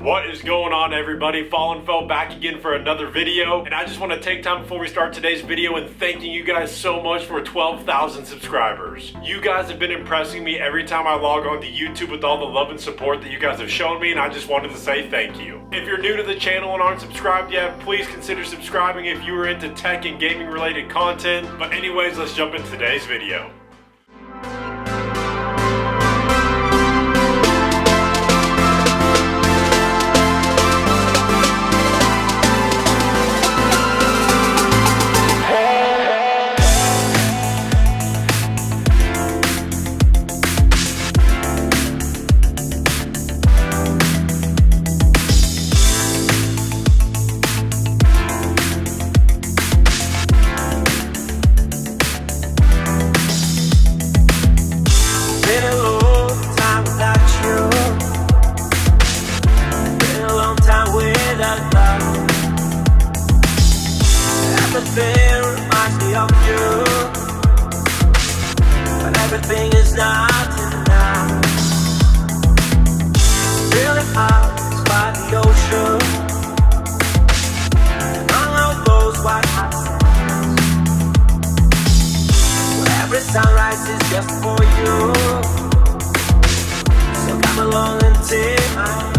What is going on, everybody? Fallenfoe back again for another video, and I just want to take time before we start today's video and thanking you guys so much for 12,000 subscribers. You guys have been impressing me every time I log on to YouTube with all the love and support that you guys have shown me, and I just wanted to say thank you. If you're new to the channel and aren't subscribed yet, please consider subscribing if you are into tech and gaming related content. But anyways, let's jump into today's video. Everything reminds me of you, but everything is not enough. Feeling out by the ocean, among all those white hot sands, where every sunrise is just for you. So come along and take my hand.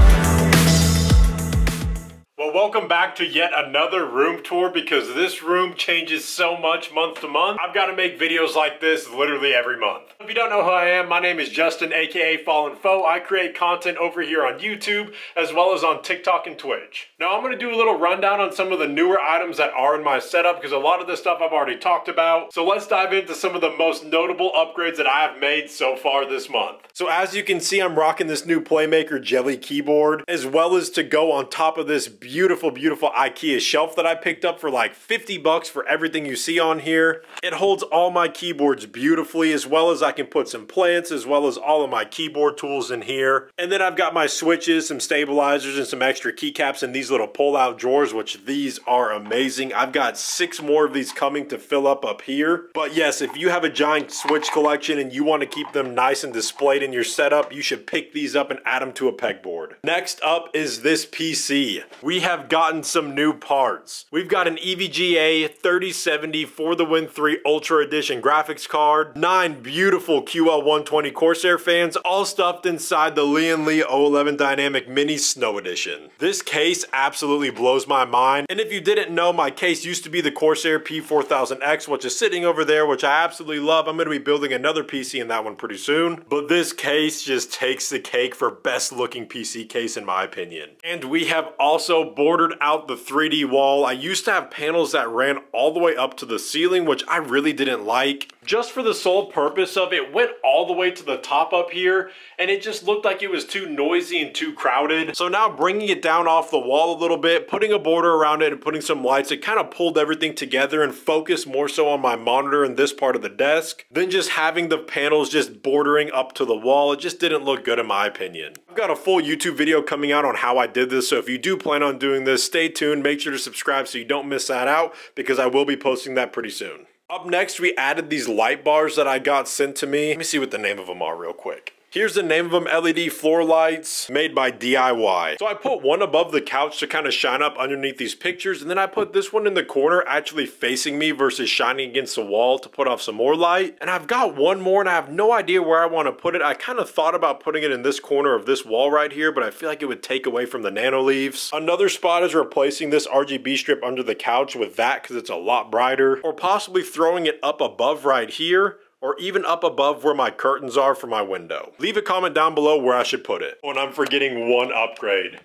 Welcome back to yet another room tour, because this room changes so much month to month. I've got to make videos like this literally every month. If you don't know who I am, my name is Justin, aka Fallenfoe. I create content over here on YouTube as well as on TikTok and Twitch. Now I'm going to do a little rundown on some of the newer items that are in my setup, because a lot of this stuff I've already talked about. So let's dive into some of the most notable upgrades that I have made so far this month. So as you can see, I'm rocking this new Playmaker Jelly keyboard, as well as to go on top of this beautiful IKEA shelf that I picked up for like 50 bucks for everything you see on here. It holds all my keyboards beautifully, as well as I can put some plants, as well as all of my keyboard tools in here. And then I've got my switches, some stabilizers, and some extra keycaps in these little pull-out drawers, which these are amazing. I've got 6 more of these coming to fill up here. But yes, if you have a giant switch collection and you want to keep them nice and displayed in your setup, you should pick these up and add them to a pegboard. Next up is this PC. We have gotten some new parts. We've got an EVGA 3070 for the Win 3 Ultra Edition graphics card, 9 beautiful QL120 Corsair fans, all stuffed inside the Lee & Lee 011 Dynamic Mini Snow Edition. This case absolutely blows my mind, and if you didn't know, my case used to be the Corsair P4000X, which is sitting over there, which I absolutely love. I'm going to be building another PC in that one pretty soon, but this case just takes the cake for best looking PC case in my opinion. And we have also bordered out the 3D wall. I used to have panels that ran all the way up to the ceiling, which I really didn't like. Just for the sole purpose of it went all the way to the top up here, and it just looked like it was too noisy and too crowded. So now bringing it down off the wall a little bit, putting a border around it and putting some lights, it kind of pulled everything together and focused more so on my monitor and this part of the desk than just having the panels just bordering up to the wall. It just didn't look good in my opinion. I've got a full YouTube video coming out on how I did this, so if you do plan on doing this, stay tuned. Make sure to subscribe so you don't miss that out, because I will be posting that pretty soon. Up next, we added these light bars that I got sent to me. Let me see what the name of them are real quick. Here's the name of them, LED floor lights, made by DIY. So I put one above the couch to kind of shine up underneath these pictures, and then I put this one in the corner, actually facing me versus shining against the wall to put off some more light. And I've got one more, and I have no idea where I want to put it. I kind of thought about putting it in this corner of this wall right here, but I feel like it would take away from the nano leaves. Another spot is replacing this RGB strip under the couch with that, because it's a lot brighter, or possibly throwing it up above right here, or even up above where my curtains are for my window. Leave a comment down below where I should put it. Oh, and I'm forgetting one upgrade.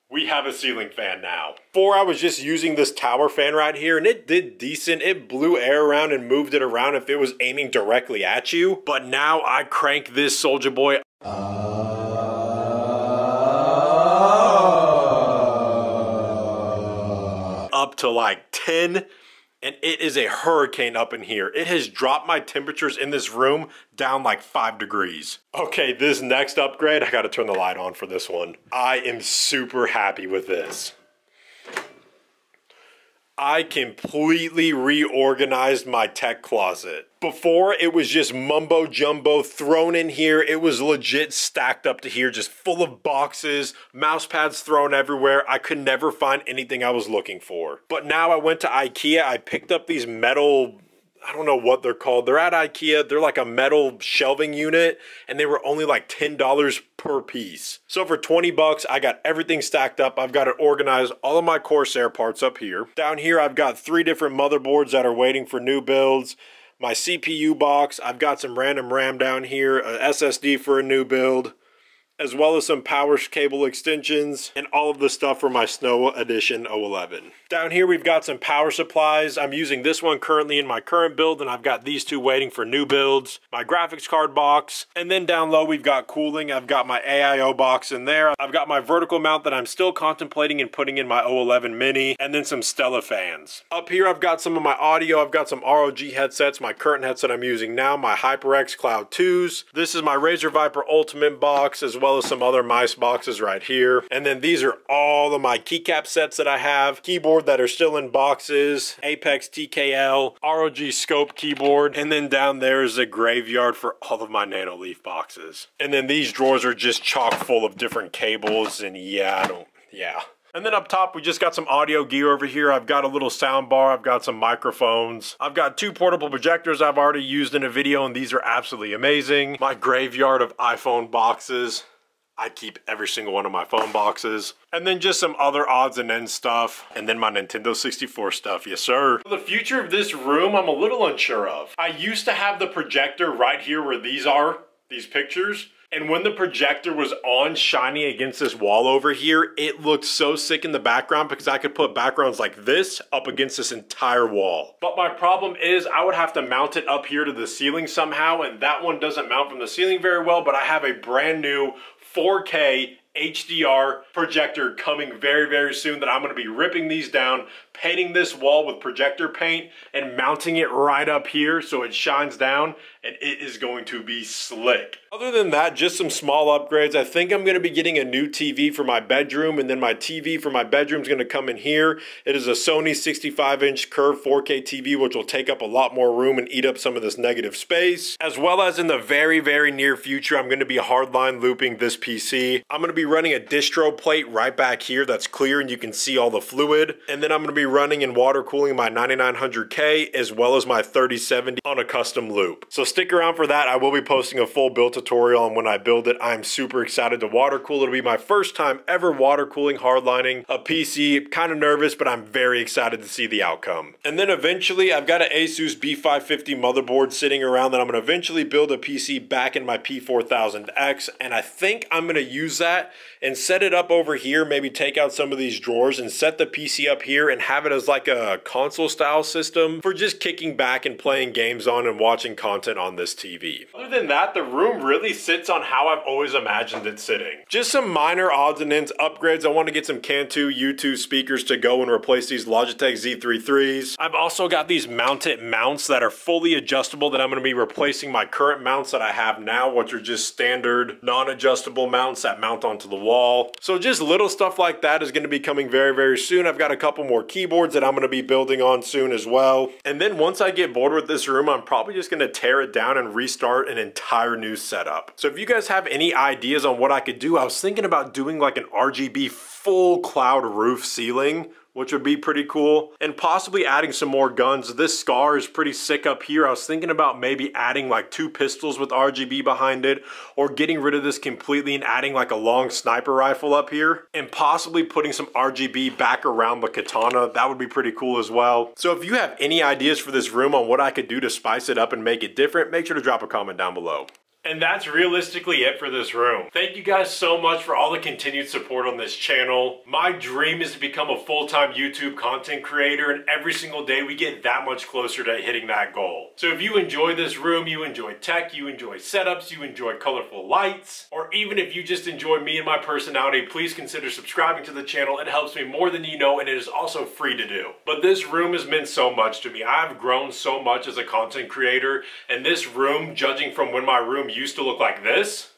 We have a ceiling fan now. Before I was just using this tower fan right here, and it did decent. It blew air around and moved it around if it was aiming directly at you. But now I crank this Soulja Boy up to like 10. And it is a hurricane up in here. It has dropped my temperatures in this room down like 5 degrees. Okay, this next upgrade, I gotta turn the light on for this one. I am super happy with this. I completely reorganized my tech closet. Before, it was just mumbo jumbo thrown in here. It was legit stacked up to here, just full of boxes, mouse pads thrown everywhere. I could never find anything I was looking for. But now I went to IKEA. I picked up these metal, I don't know what they're called. They're at IKEA. They're like a metal shelving unit, and they were only like $10 per piece. So for 20 bucks, I got everything stacked up. I've got it organized, all of my Corsair parts up here. Down here, I've got 3 different motherboards that are waiting for new builds. My CPU box, I've got some random RAM down here, a SSD for a new build, as well as some power cable extensions, and all of the stuff for my Snow Edition 011. Down here we've got some power supplies. I'm using this one currently in my current build, and I've got these 2 waiting for new builds. My graphics card box, and then down low we've got cooling. I've got my AIO box in there. I've got my vertical mount that I'm still contemplating and putting in my 011 Mini, and then some Stella fans. Up here I've got some of my audio. I've got some ROG headsets, my current headset I'm using now, my HyperX Cloud 2s. This is my Razer Viper Ultimate box, as well as some other mice boxes right here. And then these are all of my keycap sets that I have. Keyboard that are still in boxes, Apex TKL, ROG Scope keyboard, and then down there is a graveyard for all of my Nanoleaf boxes. And then these drawers are just chock full of different cables, and yeah. And then up top, we just got some audio gear over here. I've got a little sound bar. I've got some microphones. I've got 2 portable projectors I've already used in a video, and these are absolutely amazing. My graveyard of iPhone boxes. I keep every single one of my phone boxes. And then just some other odds and ends stuff. And then my Nintendo 64 stuff, yes sir. The future of this room, I'm a little unsure of. I used to have the projector right here where these are, these pictures. And when the projector was on, shining against this wall over here, it looked so sick in the background because I could put backgrounds like this up against this entire wall. But my problem is I would have to mount it up here to the ceiling somehow, and that one doesn't mount from the ceiling very well, but I have a brand new 4K HDR projector coming very, very soon that I'm going to be ripping these down, painting this wall with projector paint, and mounting it right up here so it shines down, and it is going to be slick. Other than that, just some small upgrades. I think I'm going to be getting a new TV for my bedroom, and then my TV for my bedroom is going to come in here. It is a Sony 65-inch curved 4K TV, which will take up a lot more room and eat up some of this negative space. As well as in the very, very near future, I'm going to be hardline looping this PC. I'm going to be running a distro plate right back here that's clear and you can see all the fluid. And then I'm going to be running and water cooling my 9900K as well as my 3070 on a custom loop. So stick around for that. I will be posting a full build tutorial on when I build it. I'm super excited to water cool. It'll be my first time ever water cooling hardlining a PC. Kind of nervous, but I'm very excited to see the outcome. And then eventually I've got an Asus B550 motherboard sitting around that I'm going to eventually build a PC back in my P4000X, and I think I'm going to use that and set it up over here, maybe take out some of these drawers and set the PC up here and have it as like a console style system for just kicking back and playing games on and watching content on this TV. Other than that, the room really sits on how I've always imagined it sitting. Just some minor odds and ends upgrades. I want to get some Cantu U2 speakers to go and replace these Logitech Z33s. I've also got these mounted mounts that are fully adjustable that I'm going to be replacing my current mounts that I have now, which are just standard non-adjustable mounts that mount onto the wall. So just little stuff like that is going to be coming very, very soon. I've got a couple more keyboards that I'm going to be building on soon as well. And then once I get bored with this room, I'm probably just going to tear it down and restart an entire new setup. So if you guys have any ideas on what I could do, I was thinking about doing like an RGB full cloud roof ceiling, which would be pretty cool, and possibly adding some more guns. This Scar is pretty sick up here. I was thinking about maybe adding like 2 pistols with RGB behind it, or getting rid of this completely and adding like a long sniper rifle up here, and possibly putting some RGB back around the katana. That would be pretty cool as well. So if you have any ideas for this room on what I could do to spice it up and make it different, make sure to drop a comment down below. And that's realistically it for this room. Thank you guys so much for all the continued support on this channel. My dream is to become a full-time YouTube content creator, and every single day we get that much closer to hitting that goal. So if you enjoy this room, you enjoy tech, you enjoy setups, you enjoy colorful lights, or even if you just enjoy me and my personality, please consider subscribing to the channel. It helps me more than you know, and it is also free to do. But this room has meant so much to me. I've grown so much as a content creator, and this room, judging from when my room used to look like this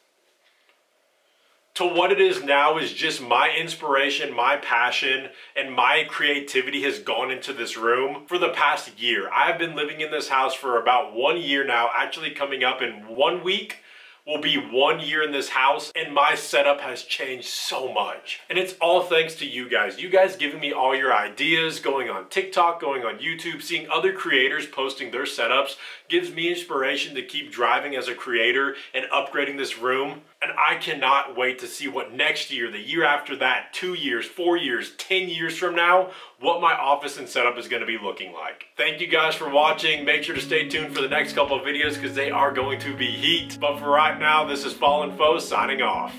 to what it is now is just my inspiration, my passion, and my creativity has gone into this room for the past year. I've been living in this house for about 1 year now, actually coming up in 1 week will be 1 year in this house, and my setup has changed so much. And it's all thanks to you guys. You guys giving me all your ideas, going on TikTok, going on YouTube, seeing other creators posting their setups gives me inspiration to keep driving as a creator and upgrading this room. And I cannot wait to see what next year, the year after that, 2 years, 4 years, 10 years from now, what my office and setup is going to be looking like. Thank you guys for watching. Make sure to stay tuned for the next couple of videos because they are going to be heat. But for right now, this is Fallenfoe signing off.